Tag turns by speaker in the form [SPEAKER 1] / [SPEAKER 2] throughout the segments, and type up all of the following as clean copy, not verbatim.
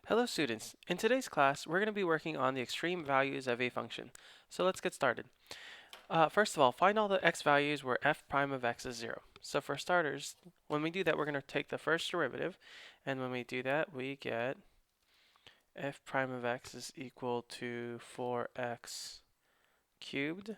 [SPEAKER 1] Hello students, in today's class we're going to be working on the extreme values of a function. So let's get started. First of all, find all the x values where f prime of x is 0. So for starters, when we do that we're going to take the first derivative, and when we do that we get f prime of x is equal to 4x cubed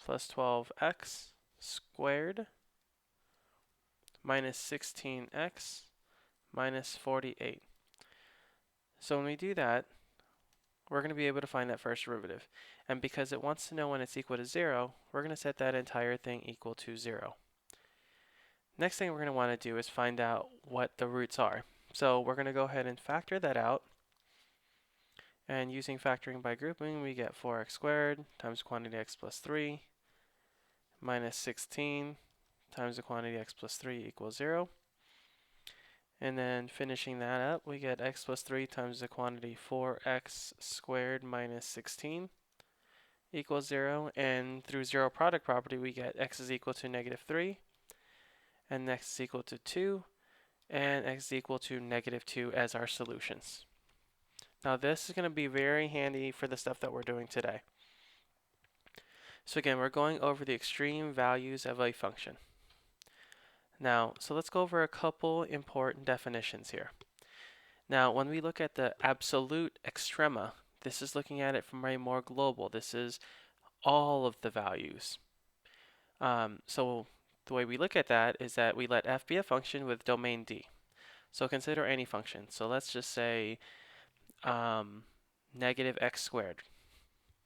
[SPEAKER 1] plus 12x squared minus 16x minus 48. So when we do that, we're going to be able to find that first derivative. And because it wants to know when it's equal to 0, we're going to set that entire thing equal to 0. Next thing we're going to want to do is find out what the roots are. So we're going to go ahead and factor that out. And using factoring by grouping, we get 4x squared times quantity x plus 3 minus 16 times the quantity x plus 3 equals 0. And then finishing that up, we get x plus 3 times the quantity 4x squared minus 16 equals 0. And through zero product property, we get x is equal to negative 3, and x is equal to 2, and x is equal to negative 2 as our solutions. Now this is going to be very handy for the stuff that we're doing today. So again, we're going over the extreme values of a function. Now, so let's go over a couple important definitions here. Now, when we look at the absolute extrema, this is looking at it from a more global. This is all of the values. So the way we look at that is that we let f be a function with domain D. So consider any function. So let's just say negative x squared.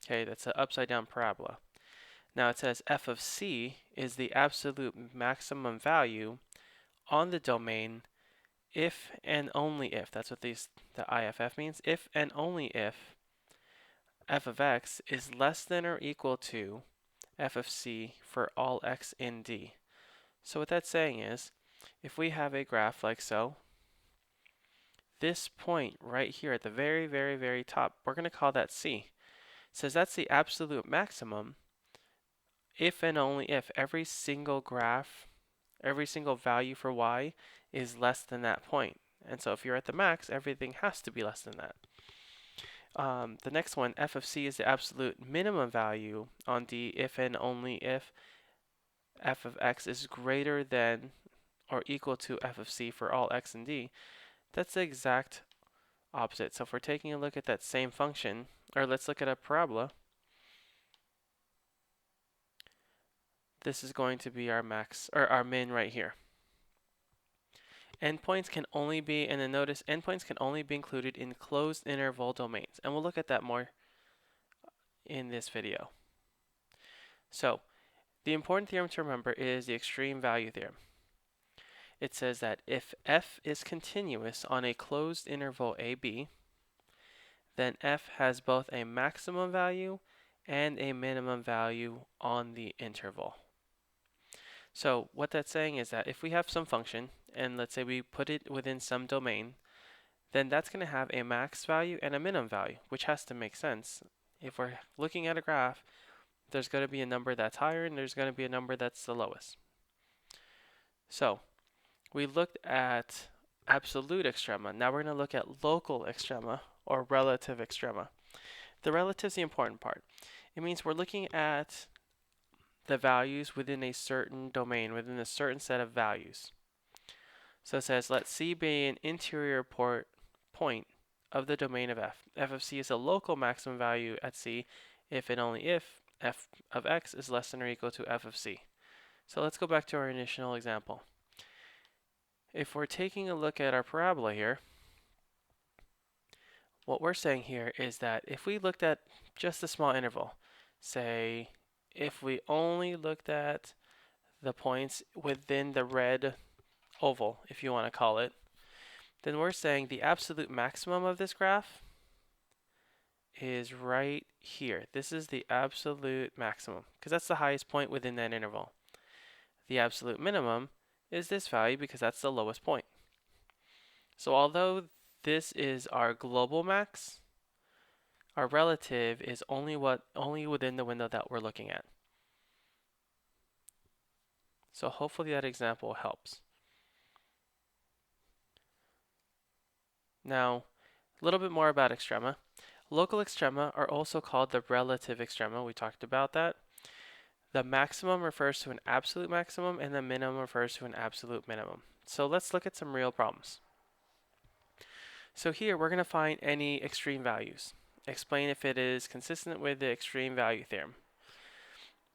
[SPEAKER 1] Okay, that's an upside down parabola. Now it says f of c is the absolute maximum value on the domain if and only if, that's what the IFF means, if and only if f of x is less than or equal to f of c for all x in D. So what that's saying is, if we have a graph like so, this point right here at the very, very, very top, we're going to call that C. It says that's the absolute maximum if and only if every single graph, every single value for y is less than that point. And so if you're at the max, everything has to be less than that. The next one, f of c is the absolute minimum value on D if and only if f of x is greater than or equal to f of c for all x in D. That's the exact opposite. So if we're taking a look at that same function, or let's look at a parabola, this is going to be our max, or our min right here. Endpoints can only be, and then notice endpoints can only be included in closed interval domains. And we'll look at that more in this video. So the important theorem to remember is the extreme value theorem. It says that if f is continuous on a closed interval AB, then f has both a maximum value and a minimum value on the interval. So what that's saying is that if we have some function, and let's say we put it within some domain, then that's going to have a max value and a minimum value, which has to make sense. If we're looking at a graph, there's going to be a number that's higher and there's going to be a number that's the lowest. So we looked at absolute extrema. Now we're going to look at local extrema or relative extrema. The relative is the important part. It means we're looking at the values within a certain domain, within a certain set of values. So it says let C be an interior point of the domain of f. F of c is a local maximum value at C if and only if f of x is less than or equal to f of c. So let's go back to our initial example. If we're taking a look at our parabola here, what we're saying here is that if we looked at just a small interval, say if we only looked at the points within the red oval, if you want to call it, then we're saying the absolute maximum of this graph is right here. This is the absolute maximum because that's the highest point within that interval. The absolute minimum is this value because that's the lowest point. So although this is our global max, our relative is only within the window that we're looking at. So hopefully that example helps. Now, A little bit more about extrema. Local extrema are also called the relative extrema. We talked about that. The maximum refers to an absolute maximum, and the minimum refers to an absolute minimum. So let's look at some real problems. So here we're going to find any extreme values. Explain if it is consistent with the extreme value theorem.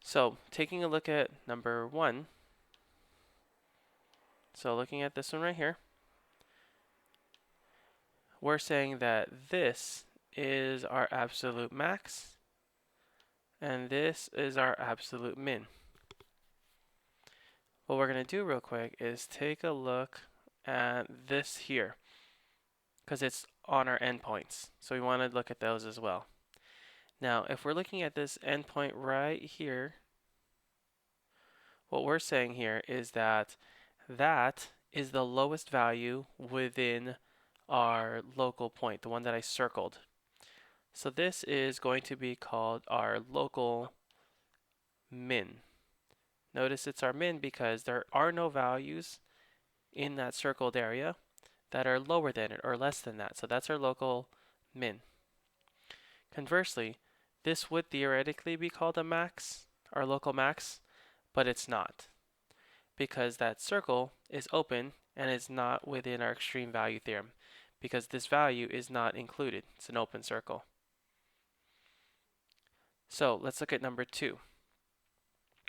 [SPEAKER 1] So taking a look at number 1. So looking at this one right here, we're saying that this is our absolute max and this is our absolute min. What we're going to do real quick is take a look at this here because it's on our endpoints. So we want to look at those as well. Now, if we're looking at this endpoint right here, what we're saying here is that that is the lowest value within our local point, the one that I circled. So this is going to be called our local min. Notice it's our min because there are no values in that circled area that are lower than it or less than that. So that's our local min. Conversely, this would theoretically be called a max, our local max, but it's not because that circle is open and is not within our extreme value theorem because this value is not included. It's an open circle. So let's look at number 2.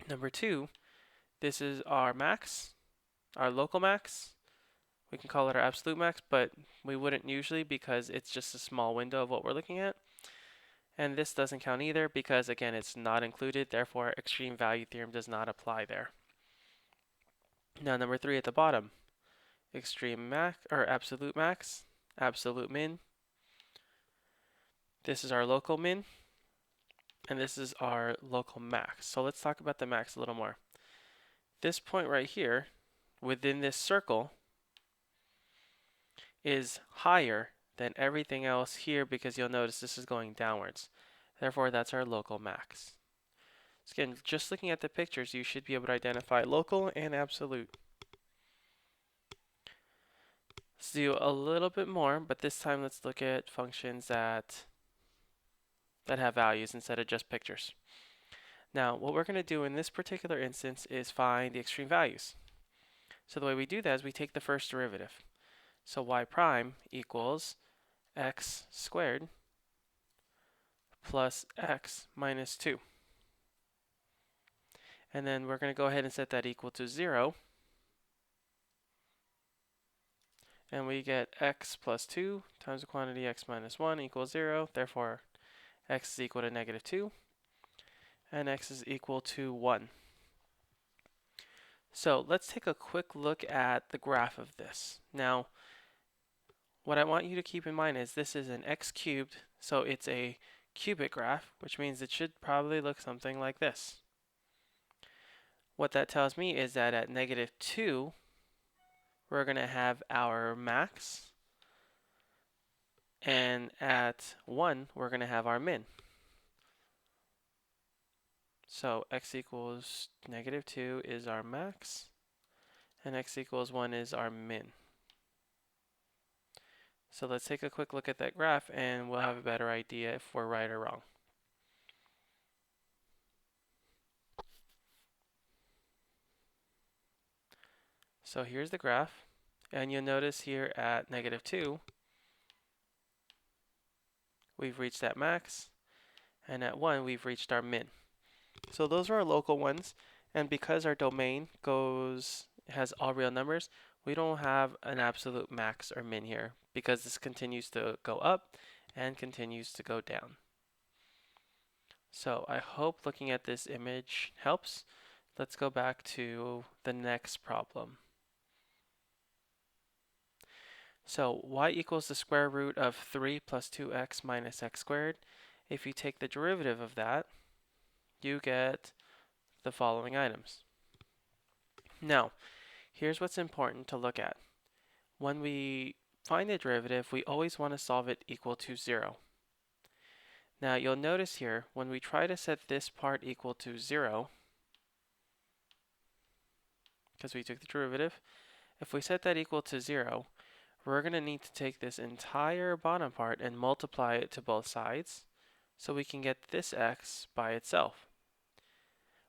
[SPEAKER 1] Number 2, this is our max, our local max. We can call it our absolute max, but we wouldn't usually because it's just a small window of what we're looking at. And this doesn't count either because, again, it's not included. Therefore, extreme value theorem does not apply there. Now, number 3 at the bottom, extreme max or absolute max, absolute min. This is our local min, and this is our local max. So let's talk about the max a little more. This point right here, within this circle, is higher than everything else here because you'll notice this is going downwards. Therefore, that's our local max. So again, just looking at the pictures, you should be able to identify local and absolute. Let's do a little bit more, but this time let's look at functions that have values instead of just pictures. Now, what we're going to do in this particular instance is find the extreme values. So the way we do that is we take the first derivative. So y prime equals x squared plus x minus 2. And then we're going to go ahead and set that equal to 0. And we get x plus 2 times the quantity x minus 1 equals 0. Therefore, x is equal to negative 2. And x is equal to 1. So let's take a quick look at the graph of this. Now, what I want you to keep in mind is this is an x cubed, so it's a cubic graph, which means it should probably look something like this. What that tells me is that at negative 2, we're going to have our max, and at 1, we're going to have our min. So x equals negative 2 is our max, and x equals 1 is our min. So let's take a quick look at that graph and we'll have a better idea if we're right or wrong. So here's the graph, and you'll notice here at negative 2, we've reached that max, and at 1, we've reached our min. So those are our local ones, and because our domain has all real numbers, we don't have an absolute max or min here because this continues to go up and continues to go down. So I hope looking at this image helps. Let's go back to the next problem. So y equals the square root of 3 plus 2x minus x squared. If you take the derivative of that, you get the following items. Now, here's what's important to look at. When we find the derivative, we always want to solve it equal to 0. Now, you'll notice here, when we try to set this part equal to 0, because we took the derivative, if we set that equal to 0, we're going to need to take this entire bottom part and multiply it to both sides so we can get this x by itself.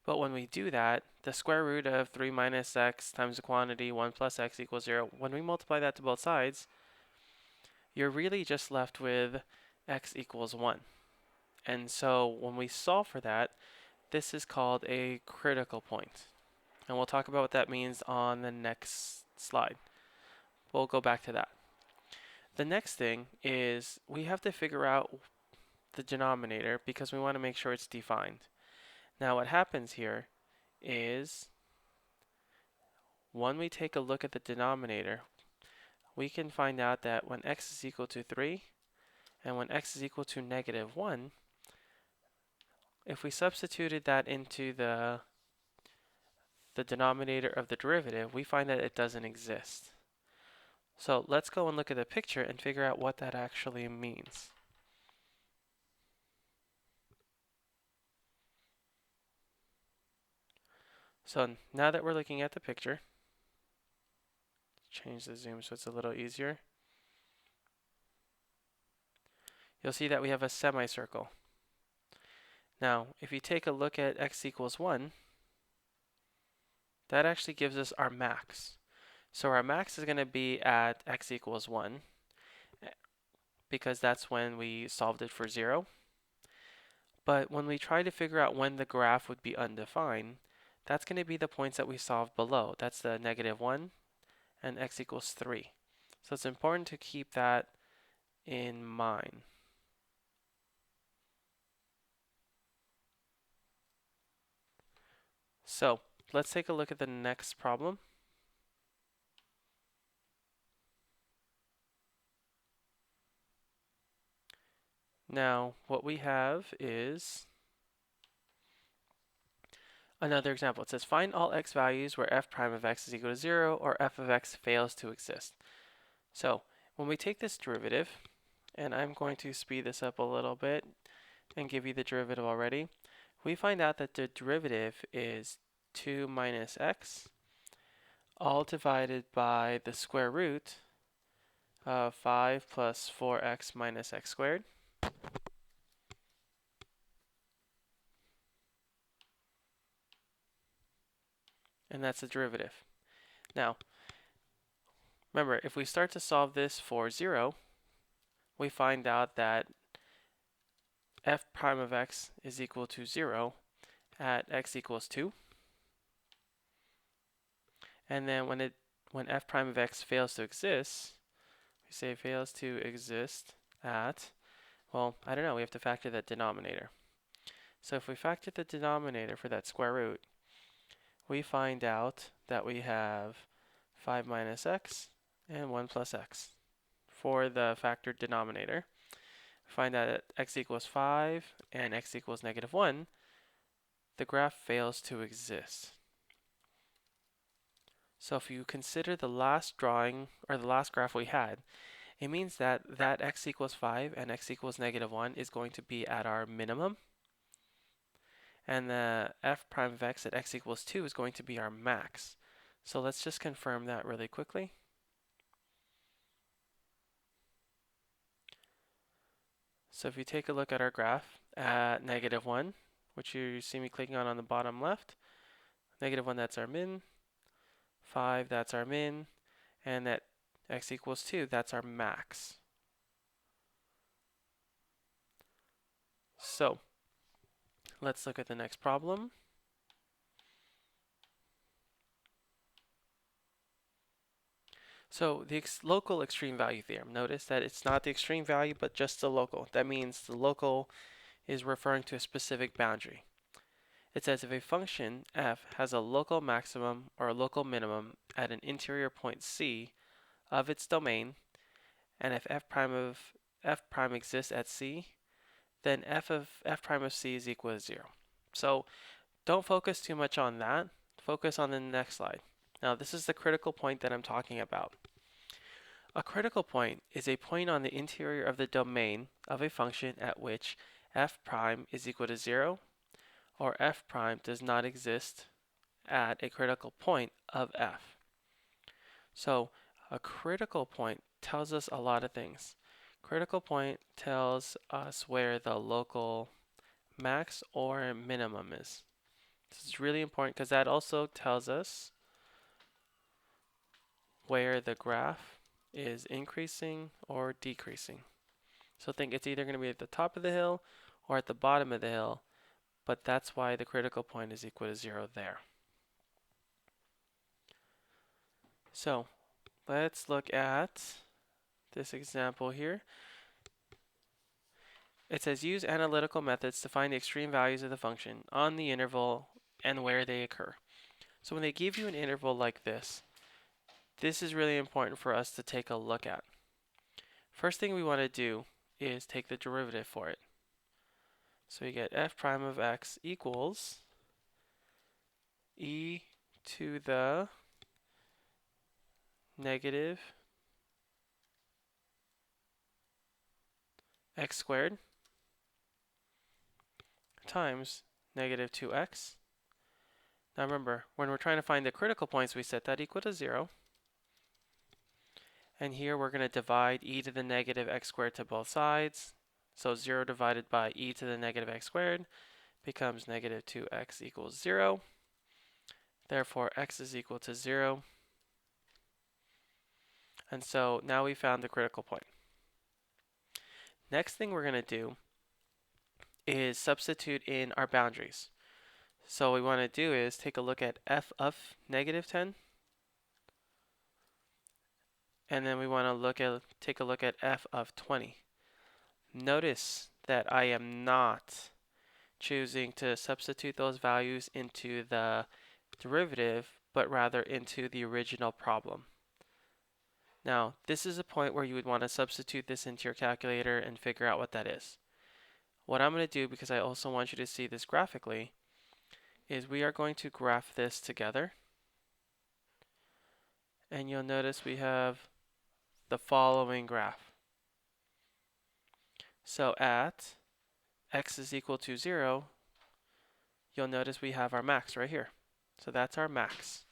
[SPEAKER 1] But when we do that, the square root of 3 minus x times the quantity 1 plus x equals 0, when we multiply that to both sides, you're really just left with x equals 1. And so when we solve for that, this is called a critical point. And we'll talk about what that means on the next slide. We'll go back to that. The next thing is we have to figure out the denominator because we want to make sure it's defined. Now what happens here is when we take a look at the denominator, we can find out that when x is equal to 3 and when x is equal to negative 1, if we substituted that into the denominator of the derivative, we find that it doesn't exist. So let's go and look at the picture and figure out what that actually means. So now that we're looking at the picture, change the zoom so it's a little easier. You'll see that we have a semicircle. Now, if you take a look at x equals 1, that actually gives us our max. So our max is going to be at x equals 1 because that's when we solved it for 0. But when we try to figure out when the graph would be undefined, that's going to be the points that we solved below. That's the negative 1 and x equals 3. So it's important to keep that in mind. So let's take a look at the next problem. Now what we have is another example. It says find all x values where f prime of x is equal to 0 or f of x fails to exist. So when we take this derivative, and I'm going to speed this up a little bit and give you the derivative already, we find out that the derivative is 2 minus x all divided by the square root of 5 plus 4x minus x squared. And that's the derivative. Now, remember, if we start to solve this for 0, we find out that f prime of x is equal to 0 at x equals 2. And then when f prime of x fails to exist, we say fails to exist at, well, I don't know, we have to factor that denominator. So if we factor the denominator for that square root, we find out that we have 5 minus x and 1 plus x. For the factored denominator, we find out that x equals 5 and x equals negative 1, the graph fails to exist. So if you consider the last drawing, or the last graph we had, it means that x equals 5 and x equals negative 1 is going to be at our minimum. And the f prime of x at x equals 2 is going to be our max. So let's just confirm that really quickly. So if you take a look at our graph at negative 1, which you see me clicking on the bottom left, negative 1, that's our min, 5, that's our min, and at x equals 2, that's our max. So let's look at the next problem. So the local extreme value theorem, notice that it's not the extreme value but just the local. That means the local is referring to a specific boundary. It says if a function f has a local maximum or a local minimum at an interior point C of its domain, and if f prime exists at C, then f prime of C is equal to 0. So don't focus too much on that. Focus on the next slide. Now this is the critical point that I'm talking about. A critical point is a point on the interior of the domain of a function at which f prime is equal to 0 or f prime does not exist at a critical point of f. So a critical point tells us a lot of things. Critical point tells us where the local max or minimum is. This is really important because that also tells us where the graph is increasing or decreasing. So think it's either going to be at the top of the hill or at the bottom of the hill, but that's why the critical point is equal to 0 there. So let's look at this example here. It says use analytical methods to find the extreme values of the function on the interval and where they occur. So when they give you an interval like this is really important for us to take a look at. First thing we want to do is take the derivative for it. So you get f prime of x equals e to the negative x squared times negative 2x. Now remember, when we're trying to find the critical points, we set that equal to 0. And here we're going to divide e to the negative x squared to both sides. So 0 divided by e to the negative x squared becomes negative 2x equals 0. Therefore, x is equal to 0. And so now we found the critical point. Next thing we're going to do is substitute in our boundaries. So what we want to do is take a look at f of negative 10. And then we want to take a look at f of 20. Notice that I am not choosing to substitute those values into the derivative, but rather into the original problem. Now, this is a point where you would want to substitute this into your calculator and figure out what that is. What I'm going to do, because I also want you to see this graphically, is we are going to graph this together. And you'll notice we have the following graph. So at x is equal to 0, you'll notice we have our max right here. So that's our max.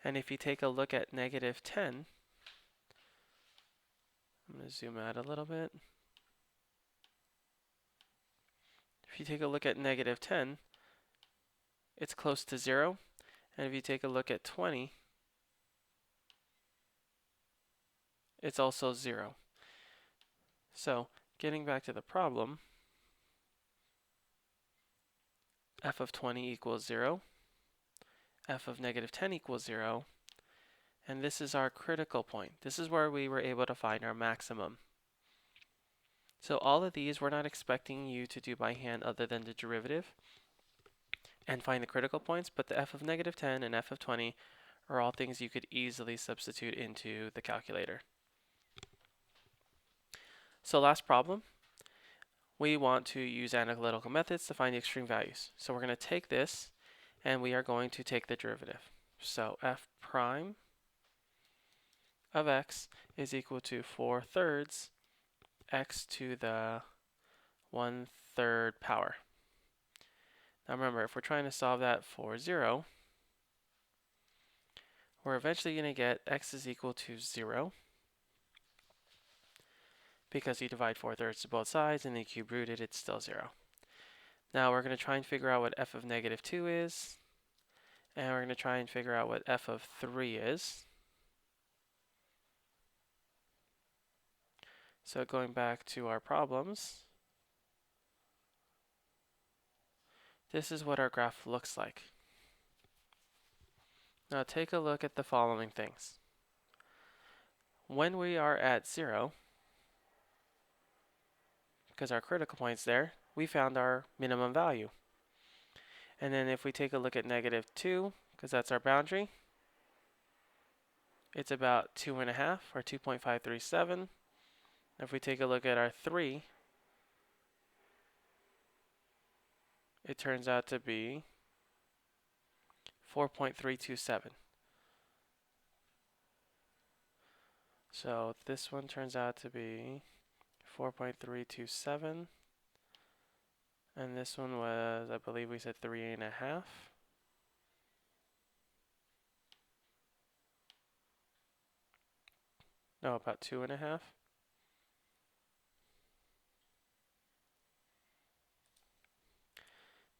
[SPEAKER 1] And if you take a look at negative 10, I'm going to zoom out a little bit. If you take a look at negative 10, it's close to 0. And if you take a look at 20, it's also 0. So getting back to the problem, f of 20 equals 0, f of negative 10 equals 0, and this is our critical point. This is where we were able to find our maximum. So all of these we're not expecting you to do by hand other than the derivative and find the critical points, but the f of negative 10 and f of 20 are all things you could easily substitute into the calculator. So last problem, we want to use analytical methods to find the extreme values. So we're going to take this and we are going to take the derivative. So f prime of x is equal to 4/3 x to the 1/3 power. Now remember, if we're trying to solve that for 0, we're eventually going to get x is equal to 0 because you divide 4/3 to both sides and then you cube root it, it's still 0. Now we're going to try and figure out what f of negative 2 is, and we're going to try and figure out what f of 3 is. So going back to our problems, this is what our graph looks like. Now take a look at the following things. When we are at 0, because our critical point's there, we found our minimum value. And then if we take a look at negative 2, because that's our boundary, it's about 2.5 or 2.537. If we take a look at our 3, it turns out to be 4.327. So this one turns out to be 4.327. And this one was, I believe we said 3.5. No, about 2.5.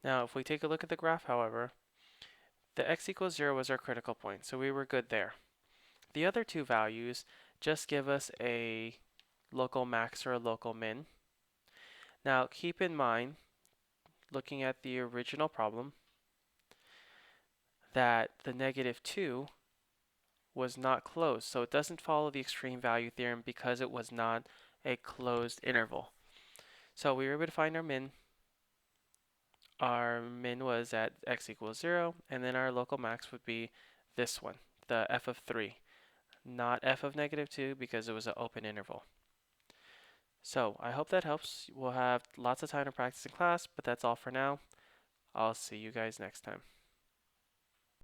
[SPEAKER 1] Now, if we take a look at the graph, however, the x equals 0 was our critical point, so we were good there. The other two values just give us a local max or a local min. Now, keep in mind, looking at the original problem, that the -2 was not closed, so it doesn't follow the extreme value theorem because it was not a closed interval. So we were able to find our min. Our min was at x equals 0, and then our local max would be this one, the f of 3, not f of -2 because it was an open interval. So I hope that helps. We'll have lots of time to practice in class, but that's all for now. I'll see you guys next time.